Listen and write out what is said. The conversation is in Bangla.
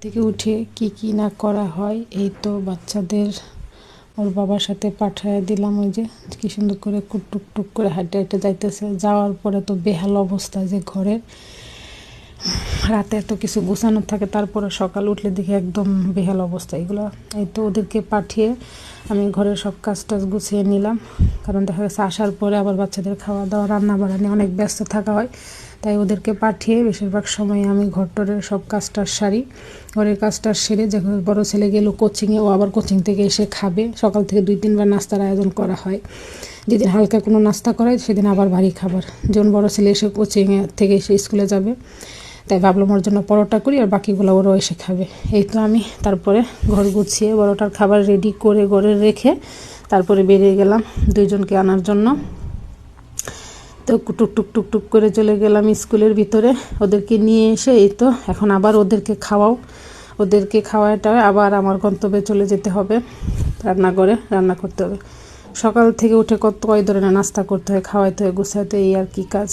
থেকে উঠে কি কি না করা হয়, এই তো বাচ্চাদের ওর বাবার সাথে পাঠায় দিলাম। ওই যে কি সুন্দর করে টুক টুক করে হাঁটে হাঁটে যাইতেছে। যাওয়ার পরে তো বেহাল অবস্থা, যে ঘরে রাতে এত কিছু গুছানো থাকে, তারপরে সকাল উঠলে দেখি একদম বেহাল অবস্থা এগুলো। এই তো ওদেরকে পাঠিয়ে আমি ঘরের সব কাজ টাজ গুছিয়ে নিলাম, কারণ দেখা গেছে আসার পরে আবার বাচ্চাদের খাওয়া দাওয়া রান্না বাড়া নিয়ে অনেক ব্যস্ত থাকা হয়। তাই ওদেরকে পাঠিয়ে বেশিরভাগ সময় আমি ঘরটরের সব কাজটা সারি। ঘরের কাজটা সেরে যখন বড় ছেলে গেল কোচিংয়ে, ও আবার কোচিং থেকে এসে খাবে। সকাল থেকে 2-3 বার নাস্তার আয়োজন করা হয়। যেদিন হালকা কোনো নাস্তা করায় সেদিন আবার ভারী খাবার। যেমন বড় ছেলে এসে কোচিংয়ে থেকে এসে স্কুলে যাবে, তাই ভাবলাম ওর জন্য পরোটা করি, আর বাকিগুলো ওরও এসে খাবে। এই তো আমি তারপরে ঘর গুছিয়ে বড়টার খাবার রেডি করে ঘরে রেখে তারপরে বেরিয়ে গেলাম দুইজনকে আনার জন্য। তো টুক টুক টুক টুক করে চলে গেলাম স্কুলের ভিতরে। ওদেরকে নিয়ে এসে এই তো এখন আবার ওদেরকে খাওয়াও, ওদেরকে খাওয়াটা আবার আমার গন্তব্যে চলে যেতে হবে, রান্না করতে হবে। সকাল থেকে উঠে কয় ধরনের নাস্তা করতে হয়, খাওয়াইতে হয়, গুছাইতে, এই আর কি কাজ।